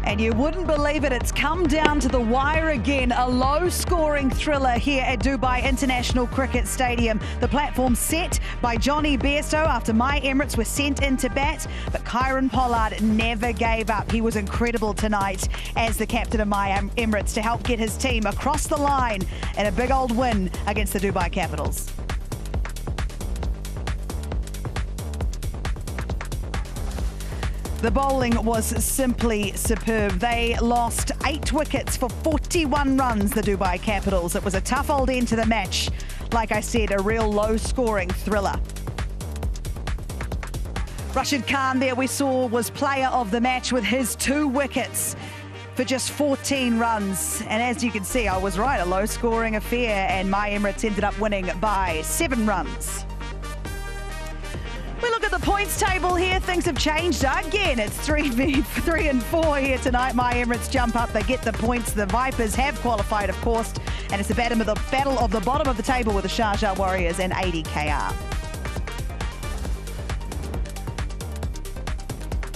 And you wouldn't believe it, it's come down to the wire again. A low-scoring thriller here at Dubai International Cricket Stadium. The platform set by Johnny Bairstow after my Emirates were sent in to bat. But Kieron Pollard never gave up. He was incredible tonight as the captain of my Emirates to help get his team across the line in a big old win against the Dubai Capitals. The bowling was simply superb. They lost 8 wickets for 41 runs, the Dubai Capitals. It was a tough old end to the match. Like I said, a real low-scoring thriller. Rashid Khan there we saw was player of the match with his 2 wickets for just 14 runs. And as you can see, I was right, a low-scoring affair, and my Emirates ended up winning by 7 runs. We look at the points table here. Things have changed again. It's 3 and 4 here tonight. My Emirates jump up. They get the points. The Vipers have qualified, of course. And it's a battle of the bottom of the table with the Sharjah Warriors and 80 KR.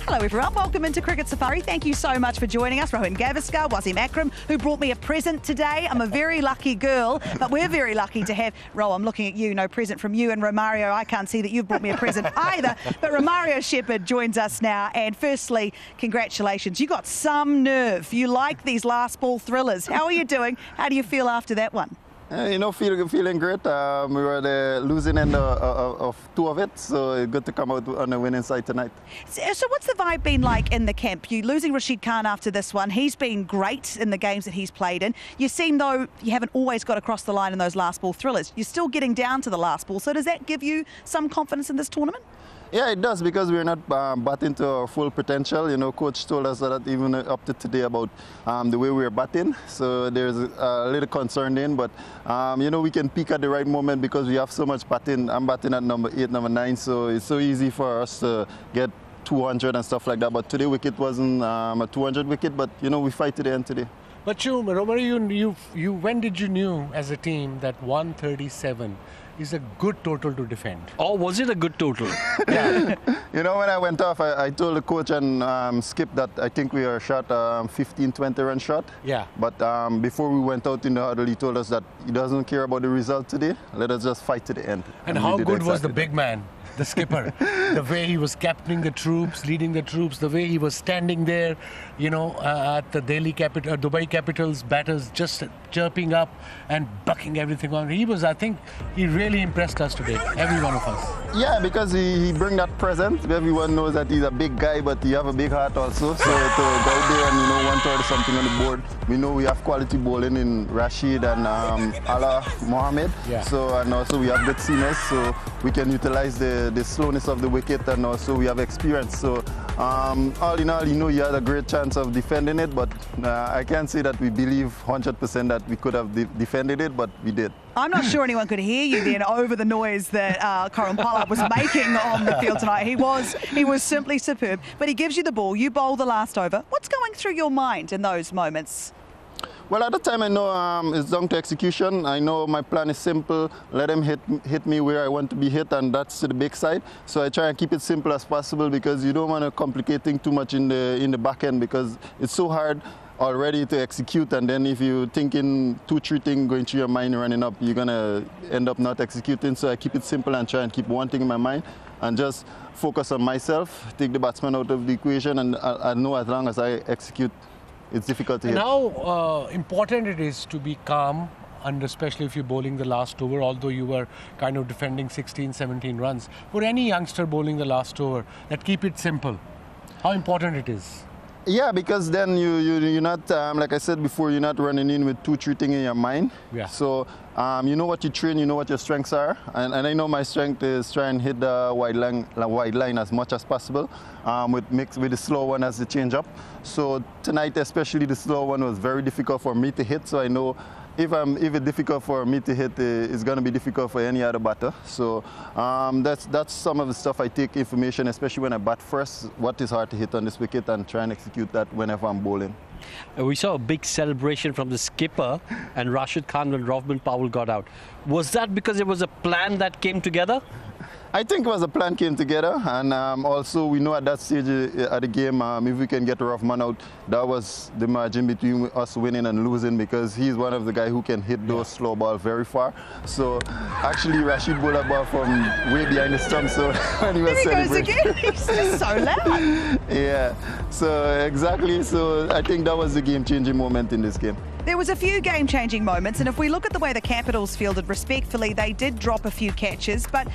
Hello everyone, welcome into Cricket Safari. Thank you so much for joining us. Rohan Gavaskar, Wasim Akram, who brought me a present today. I'm a very lucky girl, but we're very lucky to have, Ro, I'm looking at you, no present from you, and Romario, I can't see that you've brought me a present either, but Romario Shepherd joins us now. And firstly, congratulations, you got some nerve. You like these last ball thrillers. How are you doing? How do you feel after that one? Feeling great. We were the losing end of 2 of it, so it's good to come out on the winning side tonight. So what's the vibe been like in the camp? You losing Rashid Khan after this one. He's been great in the games that he's played in. You seem though you haven't always got across the line in those last ball thrillers. You're still getting down to the last ball. So does that give you some confidence in this tournament? Yeah, it does, because we're not batting to our full potential. You know, coach told us that even up to today about the way we're batting. So there's a little concern then, but we can peak at the right moment because we have so much batting. I'm batting at number 8, number 9, so it's so easy for us to get 200 and stuff like that. But today wicket wasn't a 200 wicket, but we fight to the end today. But Romario, when did you knew as a team that 137 is a good total to defend? Or was it a good total? Yeah. When I went off, I told the coach and Skip that I think we are shot 15-20 run shot. Yeah. But before we went out in the huddle, he told us that he doesn't care about the result today. Let us just fight to the end. And how good was the big man? The skipper, the way he was captaining the troops, leading the troops, the way he was standing there, at the Dubai Capitals batters, just chirping up and bucking everything on. I think he really impressed us today, every one of us. Yeah, because he bring that presence. Everyone knows that he's a big guy, but he have a big heart also. So to go out there and 130 something on the board, we know we have quality bowling in Rashid and Allah Mohammed. Yeah. So and also we have good seamers, so we can utilize the slowness of the wicket, and also we have experience. So all in all, you had a great chance of defending it, but I can't say that we believe 100% that we could have defended it, but we did. I'm not sure anyone could hear you then over the noise that Kieron Pollard was making on the field tonight. He was simply superb. But he gives you the ball, you bowl the last over. What's going through your mind in those moments? Well, at the time I know it's down to execution. I know my plan is simple. Let him hit me where I want to be hit, and that's to the big side. So I try and keep it simple as possible, because you don't want to complicate things too much in the back end, because it's so hard already to execute, and then if you're thinking 2-3 things going through your mind running up, you're gonna end up not executing. So I keep it simple and try and keep one thing in my mind and just focus on myself, take the batsman out of the equation, and I know as long as I execute, it's difficult to hit. And how important it is to be calm, and especially if you're bowling the last over, although you were kind of defending 16, 17 runs. For any youngster bowling the last over, that keep it simple. How important it is? Yeah, because then you're not, like I said before, you're not running in with 2-3 things in your mind. Yeah. So you know what you train, you know what your strengths are, and I know my strength is try and hit the wide line as much as possible, with the slow one as the change up. So tonight, especially the slow one was very difficult for me to hit. So I know if it's difficult for me to hit, it's going to be difficult for any other batter. So that's some of the stuff I take information, especially when I bat first, what is hard to hit on this wicket, and try and execute that whenever I'm bowling. We saw a big celebration from the skipper and Rashid Khan when Rovman Powell got out. Was that because it was a plan that came together? I think it was a plan came together, and also we know at that stage of the game, if we can get a rough man out, that was the margin between us winning and losing, because he's one of the guys who can hit those slow balls very far. So actually Rashid bowled a ball from way behind the stump, so when he was celebrating. There he goes again, he's just so loud. Yeah, so exactly, so I think that was the game-changing moment in this game. There was a few game-changing moments, and if we look at the way the Capitals fielded, respectfully, they did drop a few catches, but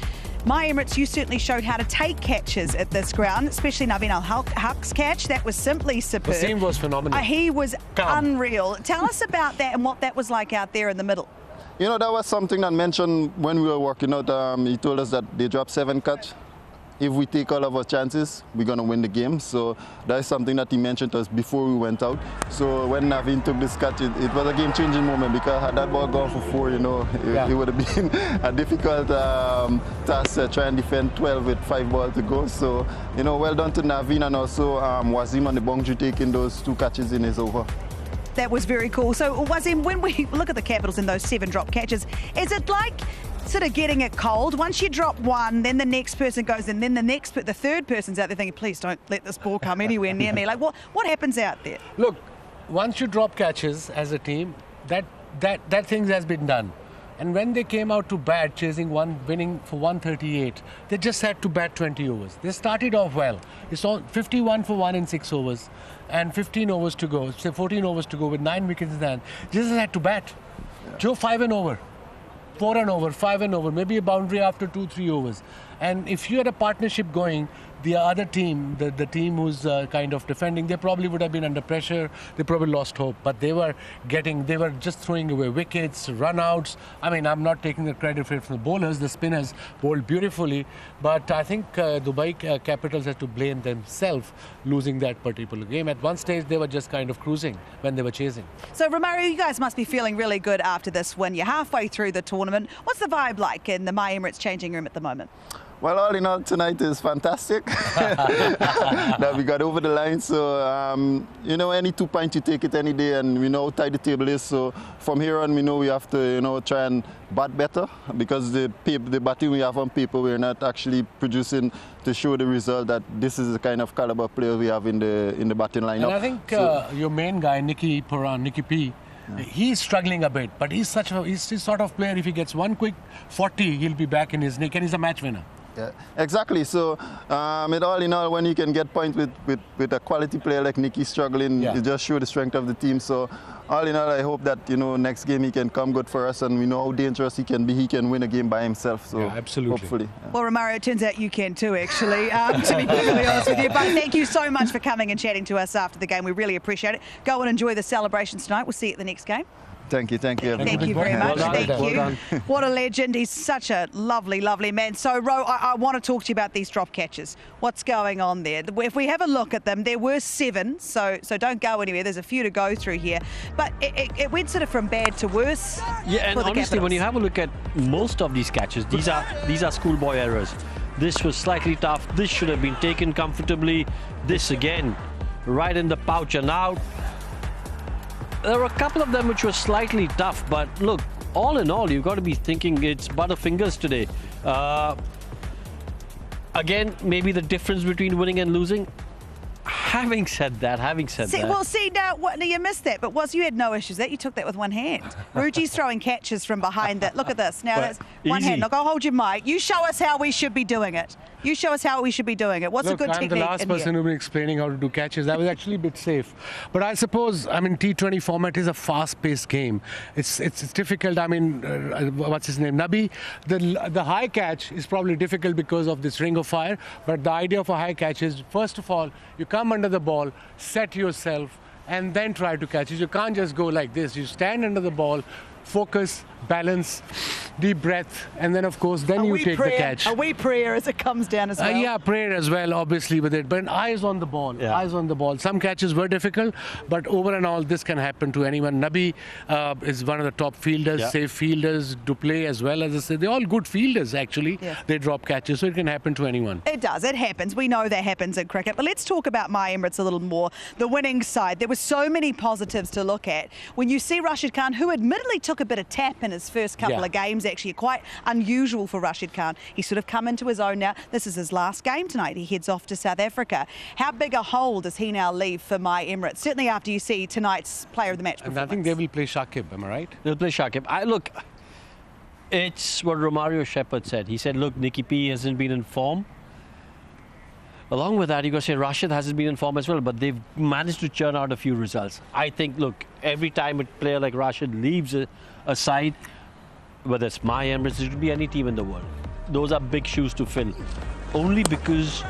My Emirates, you certainly showed how to take catches at this ground, especially Naveen Al-Haq's catch. That was simply superb. Wasim was phenomenal. He was unreal. Tell us about that and what that was like out there in the middle. You know, that was something that mentioned when we were working out. He told us that they dropped 7 catch. If we take all of our chances, we're going to win the game. So that is something that he mentioned to us before we went out. So when Naveen took this catch, it was a game-changing moment, because had that ball gone for 4, you know, it would have been a difficult task to try and defend 12 with 5 balls to go. So, you know, well done to Naveen, and also Wasim on the boundary taking those 2 catches in his over. That was very cool. So, Wasim, when we look at the Capitals in those 7 drop catches, is it like sort of getting it cold? Once you drop one, then the next person goes, and then the third person's out there thinking, please don't let this ball come anywhere near me. Like, what happens out there? Look, once you drop catches as a team, that thing has been done. And when they came out to bat, chasing winning for 138, they just had to bat 20 overs. They started off well. It's all 51 for 1 in 6 overs, and 15 overs to go, say 14 overs to go with 9 wickets in hand. Just had to bat. Joe 5 and over. 4 and over, 5 and over, maybe a boundary after 2-3 overs. And if you had a partnership going, the other team, the team who's kind of defending, they probably would have been under pressure. They probably lost hope. But they were just throwing away wickets, run-outs. I mean, I'm not taking the credit for it from the bowlers. The spinners bowled beautifully. But I think Dubai Capitals had to blame themselves losing that particular game. At one stage, they were just kind of cruising when they were chasing. So, Romario, you guys must be feeling really good after this win. You're halfway through the tournament. What's the vibe like in the My Emirates changing room at the moment? Well, all in all, tonight is fantastic that we got over the line. So, you know, any 2 points, you take it any day, and we know how tight the table is. So from here on, we know we have to, you know, try and bat better, because the batting we have on paper, we're not actually producing to show the result that this is the kind of caliber player we have in the batting lineup. And I think your main guy, Nicky P, he's struggling a bit, but he's the sort of player, if he gets one quick 40, he'll be back in his nick, and he's a match winner. Yeah, exactly. So, all in all, when you can get points with a quality player like Nicky struggling, it just shows the strength of the team. So, all in all, I hope that, you know, next game he can come good for us, and we know how dangerous he can be. He can win a game by himself. So, absolutely. Hopefully. Well, Romario, it turns out you can too, actually, to be perfectly honest with you. But thank you so much for coming and chatting to us after the game. We really appreciate it. Go and enjoy the celebrations tonight. We'll see you at the next game. Thank you. Thank you very much. Thank you. What a legend. He's such a lovely, lovely man. So, Ro, I want to talk to you about these drop catches. What's going on there? If we have a look at them, there were 7, so don't go anywhere. There's a few to go through here. But it went sort of from bad to worse. Yeah, and honestly, Capitals. when you have a look at most of these catches, these are schoolboy errors. This was slightly tough. This should have been taken comfortably. This again, right in the pouch and out. There were a couple of them which were slightly tough, but look, all in all, you've got to be thinking it's butterfingers today. Again, maybe the difference between winning and losing. Having said that. Well, see, now you missed that, but you had no issues with that. You took that with one hand. Ruji's throwing catches from behind that. Look at this. Now that's one hand. Look, I'll hold your mic. You show us how we should be doing it. What's a good technique? I'm the last person who's been explaining how to do catches. That was actually a bit safe. But I suppose, T20 format is a fast-paced game. It's difficult. What's his name? Nabi. The high catch is probably difficult because of this ring of fire. But the idea of a high catch is, first of all, you come under the ball, set yourself, and then try to catch it. You can't just go like this. You stand under the ball, focus, balance, deep breath, and then, of course, you take the catch. Are we prayer as it comes down as well? Yeah, prayer as well, obviously, with it. But eyes on the ball, eyes on the ball. Some catches were difficult, but over and all, this can happen to anyone. Nabi is one of the top fielders, safe fielders, Duplay as well, as I said. They're all good fielders, actually. Yeah. They drop catches, so it can happen to anyone. It does. It happens. We know that happens in cricket. But let's talk about My Emirates a little more. The winning side. There were so many positives to look at. When you see Rashid Khan, who admittedly took took a bit of tap in his first couple of games, actually. Quite unusual for Rashid Khan. He's sort of come into his own now. This is his last game tonight. He heads off to South Africa. How big a hole does he now leave for my Emirates? Certainly after you see tonight's player of the match performance. And I think they will play Shakib, am I right? They'll play Shakib. Look, it's what Romario Shepherd said. He said, look, Nicky P hasn't been in form. Along with that, you got to say Rashid hasn't been in form as well, but they've managed to churn out a few results. I think, look, every time a player like Rashid leaves a side, whether it's my Emirates, it could be any team in the world. Those are big shoes to fill. Only because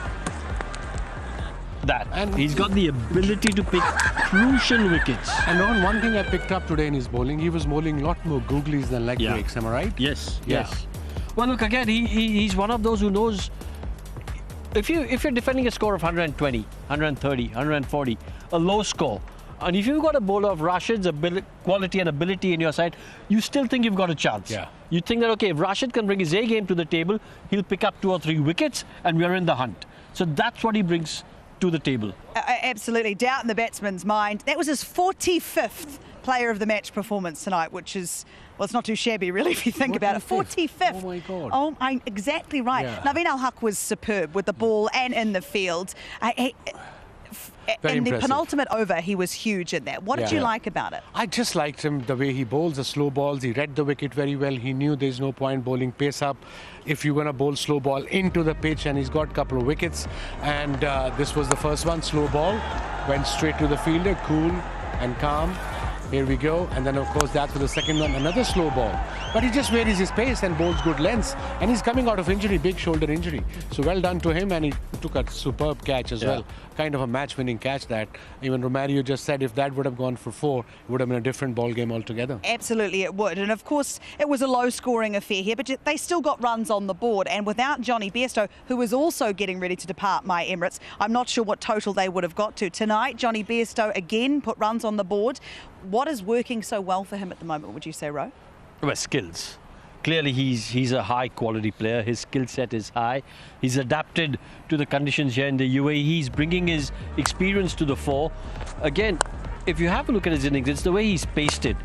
and he's got the ability to pick crucial wickets. And on one thing I picked up today in his bowling, he was bowling a lot more googlies than leg breaks, am I right? Yes. Well, look, again, he's one of those who knows if you're defending a score of 120, 130, 140, a low score, and if you've got a bowler of Rashid's quality and ability in your side, you still think you've got a chance. Yeah. You think that, okay, if Rashid can bring his A game to the table, he'll pick up 2 or 3 wickets and we're in the hunt. So that's what he brings to the table. Absolutely. Doubt in the batsman's mind. That was his 45th player of the match performance tonight, which is, well, it's not too shabby, really, if you think about it. 45th. Oh, my God. Oh, exactly right. Yeah. Naveen Al-Haq was superb with the ball and in the field. In the penultimate over, he was huge in that. What did you like about it? I just liked him, the way he bowls the slow balls. He read the wicket very well. He knew there's no point bowling pace up if you're going to bowl slow ball into the pitch, and he's got a couple of wickets. And this was the first one, slow ball. Went straight to the fielder, cool and calm. Here we go. And then, of course, that's for the second one, another slow ball. But he just varies his pace and bowls good lengths. And he's coming out of injury, big shoulder injury. So well done to him, and he took a superb catch as well. Kind of a match-winning catch that even Romario just said if that would have gone for 4, it would have been a different ball game altogether. Absolutely it would. And of course, it was a low-scoring affair here, but they still got runs on the board. And without Johnny Bairstow, who was also getting ready to depart my Emirates, I'm not sure what total they would have got to. Tonight, Johnny Bairstow again put runs on the board. What is working so well for him at the moment, would you say, Ro? Well, skills. Clearly, he's a high-quality player. His skill set is high. He's adapted to the conditions here in the UAE. He's bringing his experience to the fore. Again, if you have a look at his innings, it's the way he's paced it.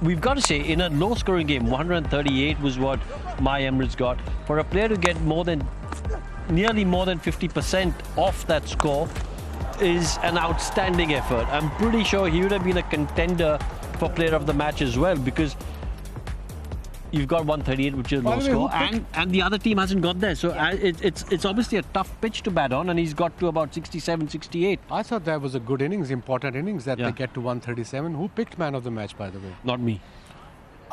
We've got to say, in a low-scoring game, 138 was what my Emirates got. For a player to get nearly more than 50% off that score is an outstanding effort. I'm pretty sure he would have been a contender for player of the match as well, because you've got 138, which is low score, and the other team hasn't got there. So it's obviously a tough pitch to bat on, and he's got to about 67, 68. I thought that was a good innings, important innings, that they get to 137. Who picked man of the match, by the way? Not me.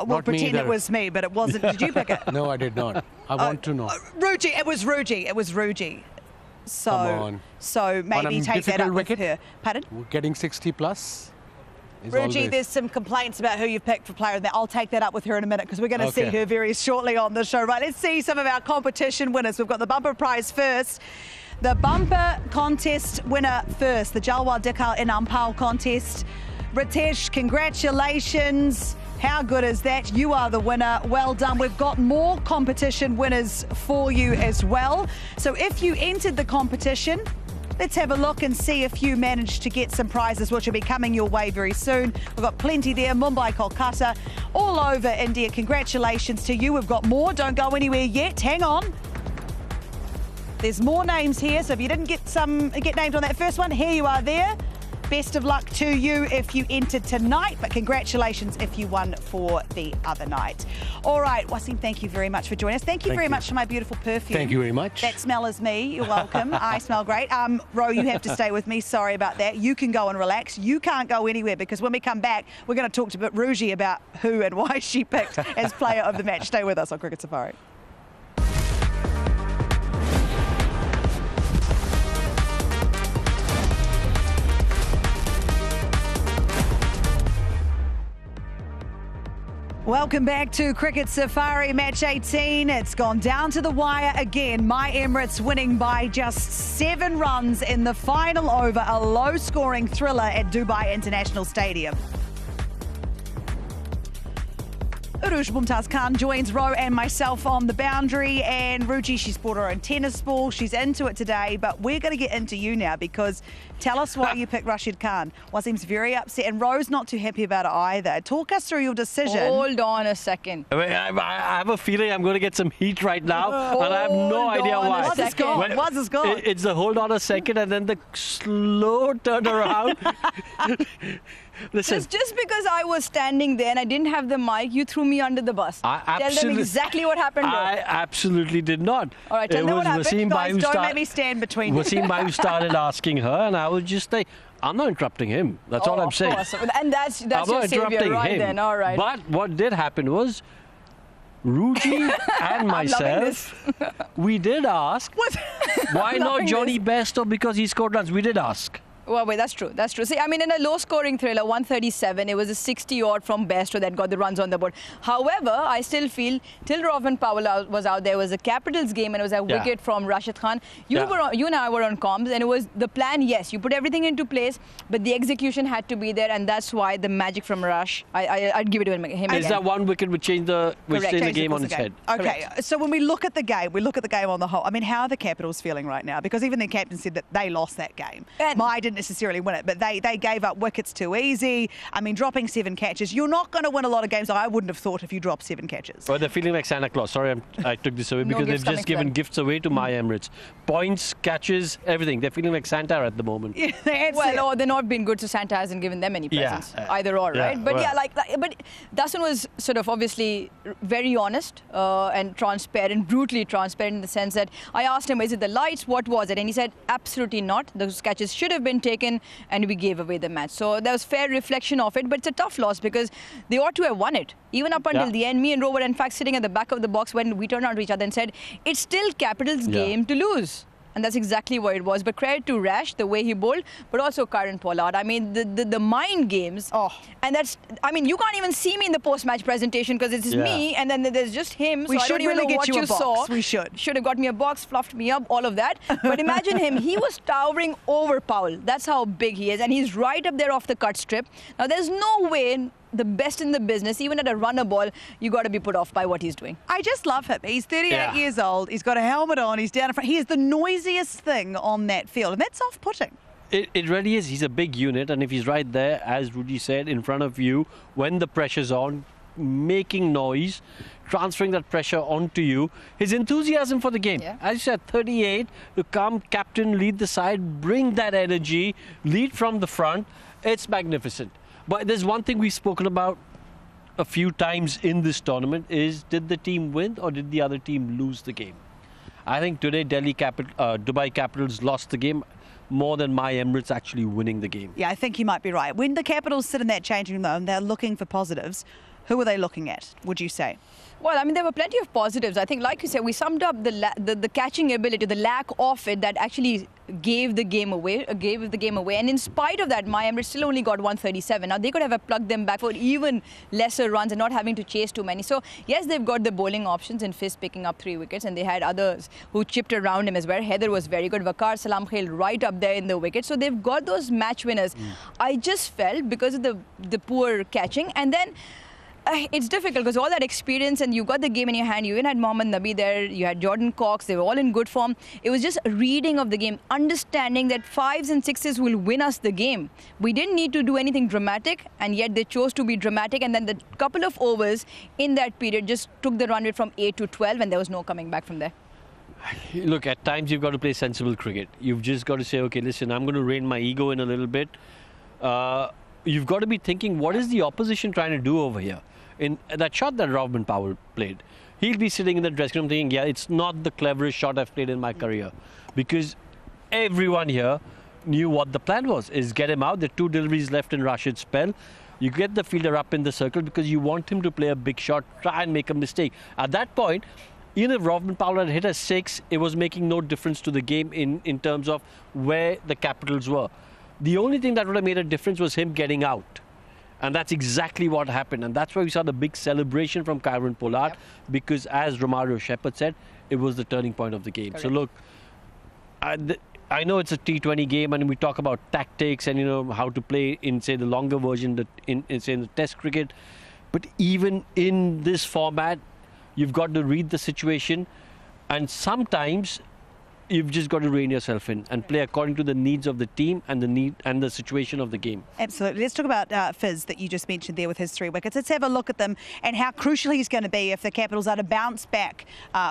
Well, pretend it was me, but it wasn't. Did you pick it? No, I did not. I want to know. Ruji, it was Ruji. It was Ruji. So, come on. So maybe take that up with her. Pardon? We're getting 60 plus. Ruji, there's some complaints about who you picked for player of that. I'll take that up with her in a minute, because we're going to see her very shortly on the show. Right, let's see some of our competition winners. We've got the bumper prize first. The bumper contest winner first, the Jalwal Dikal in Ampal contest. Ritesh, congratulations. How good is that? You are the winner. Well done. We've got more competition winners for you as well. So if you entered the competition, let's have a look and see if you managed to get some prizes, which will be coming your way very soon. We've got plenty there. Mumbai, Kolkata, all over India. Congratulations to you. We've got more. Don't go anywhere yet. Hang on. There's more names here. So if you didn't get named on that first one, here you are there. Best of luck to you if you entered tonight, but congratulations if you won for the other night. All right, Wasim, thank you very much for joining us. Thank you very much for my beautiful perfume. Thank you very much. That smell is me. You're welcome. I smell great. Ro, you have to stay with me. Sorry about that. You can go and relax. You can't go anywhere, because when we come back, we're going to talk to Ruji about who and why she picked as player of the match. Stay with us on Cricket Safari. Welcome back to Cricket Safari Match 18. It's gone down to the wire again. My Emirates winning by just 7 runs in the final over, a low-scoring thriller at Dubai International Stadium. Uruj Mumtaz Khan joins Ro and myself on the boundary, and Ruji, she's brought her own tennis ball. She's into it today, but we're going to get into you now because tell us why you picked Rashid Khan. Well, seems very upset, and Ro's not too happy about it either. Talk us through your decision. Hold on a second. I have a feeling I'm going to get some heat right now, and I have no idea why. What's this gone? It's the hold on a second and then the slow turn around. Listen. Just because I was standing there and I didn't have the mic, you threw me under the bus. Tell them exactly what happened. I absolutely did not. All right, tell them what happened. Guys, don't let me stand between you. Wasim Bhai started asking her, and I was just like, I'm not interrupting him. That's all I'm saying. Of course. And that's your savior, right then. All right. But what did happen was, Ruji and myself, we did ask, why not Johnny Best or because he scored runs? We did ask. Well, wait, that's true. That's true. See, I mean, in a low-scoring thriller, 137, it was a 60-odd from Bairstow that got the runs on the board. However, I still feel, till Robin Powell was out there, it was a Capitals game and it was a wicket from Rashid Khan. You and I were on comms, and it was the plan, yes, you put everything into place, but the execution had to be there, and that's why the magic from Rush, I'd give it to him again. Is that one wicket which changed the game on its head? Okay, so when we look at the game, on the whole. I mean, how are the Capitals feeling right now? Because even the captain said that they lost that game. I didn't necessarily win it, but they gave up wickets too easy. I mean, dropping 7 catches. You're not going to win a lot of games, I wouldn't have thought, if you drop 7 catches. Well, they're feeling like Santa Claus. Sorry, I took this away because they've just given gifts away to my Emirates. Points, catches, everything. They're feeling like Santa at the moment. Well, they're not been good, so Santa hasn't given them any presents. Either or, right? But but Dasun was sort of obviously very honest and transparent, brutally transparent in the sense that I asked him, is it the lights? What was it? And he said, absolutely not. Those catches should have been taken, and we gave away the match. So there was fair reflection of it, but it's a tough loss because they ought to have won it. Even up until the end, me and Ro were in fact sitting at the back of the box when we turned on to each other and said, it's still Capitals' game to lose. And that's exactly what it was. But credit to Rash, the way he bowled, but also Karen Pollard. I mean, the mind games. And that's, I mean, you can't even see me in the post-match presentation because it's just me, and then there's just him. We should really get you a box. We should. Should have got me a box, fluffed me up, all of that. But imagine him. He was towering over Powell. That's how big he is. And he's right up there off the cut strip. Now, there's no way the best in the business, even at a runner ball, you got to be put off by what he's doing. I just love him. He's 38 years old. He's got a helmet on. He's down in front. He is the noisiest thing on that field, and that's off-putting. It really is. He's a big unit, and if he's right there, as Ruji said, in front of you, when the pressure's on, making noise, transferring that pressure onto you, his enthusiasm for the game. As you said, 38, to come captain, lead the side, bring that energy, lead from the front. It's magnificent. But there's one thing we've spoken about a few times in this tournament is, did the team win or did the other team lose the game? I think today Dubai Capitals lost the game more than my Emirates actually winning the game. Yeah, I think you might be right. When the Capitals sit in that changing room and they're looking for positives, who are they looking at, would you say? Well, I mean, there were plenty of positives. I think, like you said, we summed up the catching ability, the lack of it that actually gave the game away. And in spite of that, my Emirates still only got 137. Now, they could have plugged them back for even lesser runs and not having to chase too many. So, yes, they've got the bowling options in Fizz picking up 3 wickets, and they had others who chipped around him as well. Heather was very good. Waqar Salam Khail right up there in the wicket. So, they've got those match winners. I just felt, because of the poor catching, and then it's difficult because all that experience, and you got the game in your hand. You even had Mohammad Nabi there, you had Jordan Cox, they were all in good form. It was just a reading of the game, understanding that 5s and 6s will win us the game. We didn't need to do anything dramatic, and yet they chose to be dramatic, and then the couple of overs in that period just took the run rate from 8 to 12, and there was no coming back from there. Look, at times you've got to play sensible cricket. You've just got to say, okay, listen, I'm going to rein my ego in a little bit. You've got to be thinking, what is the opposition trying to do over here? In that shot that Robin Powell played, he'll be sitting in the dressing room thinking, yeah, it's not the cleverest shot I've played in my career. Because everyone here knew what the plan was, is get him out. There are 2 deliveries left in Rashid's spell. You get the fielder up in the circle because you want him to play a big shot, try and make a mistake. At that point, even if Robin Powell had hit a 6, it was making no difference to the game in terms of where the Capitals were. The only thing that would have made a difference was him getting out. And that's exactly what happened. And that's why we saw the big celebration from Karen Pollard, because as Romario Shepherd said, it was the turning point of the game. Correct. So look, I know it's a T20 game and we talk about tactics and, you know, how to play in, say, the longer version, in say, the test cricket. But even in this format, you've got to read the situation, and sometimes you've just got to rein yourself in and play according to the needs of the team and the situation of the game. Absolutely. Let's talk about Fizz that you just mentioned there with his 3 wickets. Let's have a look at them and how crucial he's going to be if the Capitals are to bounce back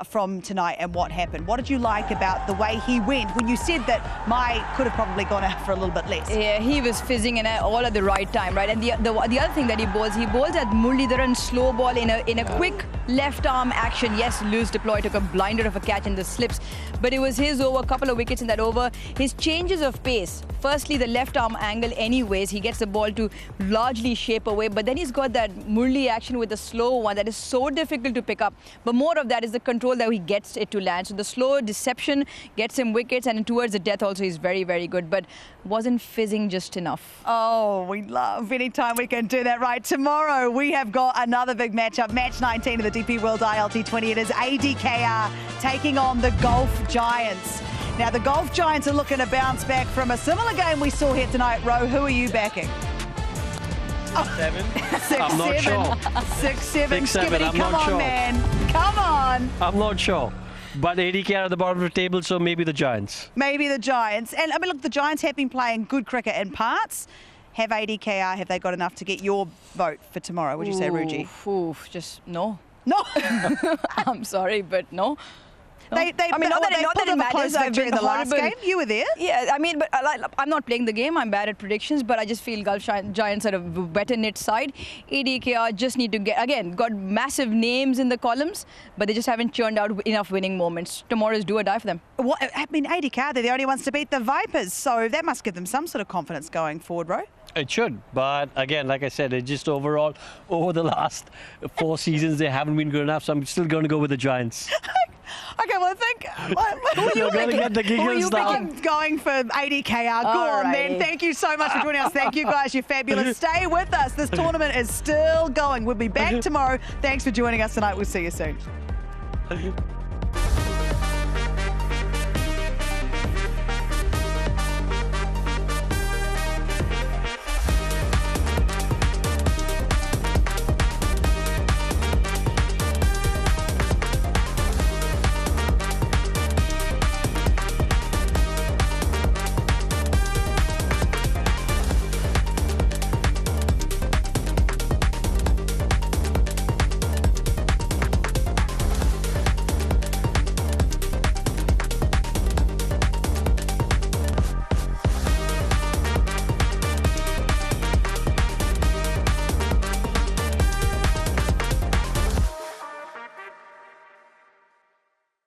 from tonight and what happened. What did you like about the way he went when you said that Mai could have probably gone out for a little bit less? Yeah, he was fizzing in all at the right time, right? And the other thing that he bowls at Muralidharan slow ball in a quick left arm action. Yes, Lewis deploy took a blinder of a catch in the slips, but it was his over, a couple of wickets in that over. His changes of pace, firstly the left arm angle anyways, he gets the ball to largely shape away, but then he's got that Murli action with the slow one that is so difficult to pick up. But more of that is the control that he gets it to land. So the slow deception gets him wickets, and towards the death also he's very, very good, but wasn't fizzing just enough. Oh, we love any time we can do that. Right, tomorrow we have got another big matchup, match 19 of the DP World ILT20. It is ADKR taking on the Golf Giants. Now, the Golf Giants are looking to bounce back from a similar game we saw here tonight. Ro, who are you backing? 7? 6, I'm not 7. sure. 6, 7. 6, 7, Skibbity, I'm come not on, sure. man. Come on. I'm not sure. But ADK are at the bottom of the table, so maybe the Giants. Maybe the Giants. And, I mean, look, the Giants have been playing good cricket in parts. Have ADKR, have they got enough to get your vote for tomorrow, would you say, Ruji? Oof, just no. No. I'm sorry, but no. They I mean, not that it matters. I've during been the last horrible. game. You were there. Yeah, I mean, but I'm not playing the game. I'm bad at predictions, but I just feel Gulf Giants are a better knit side. ADKR just need to got massive names in the columns, but they just haven't churned out enough winning moments. Tomorrow is do or die for them. What, I mean, ADKR, they're the only ones to beat the Vipers, so that must give them some sort of confidence going forward, Ro. It should, but again, like I said, it just overall, over the last 4 seasons, they haven't been good enough, so I'm still going to go with the Giants. Okay, well, I think... Who are you You're going to get the giggles now. I'm going for ADKR. Go on, then. Thank you so much for joining us. Thank you, guys. You're fabulous. Stay with us. This tournament is still going. We'll be back tomorrow. Thanks for joining us tonight. We'll see you soon.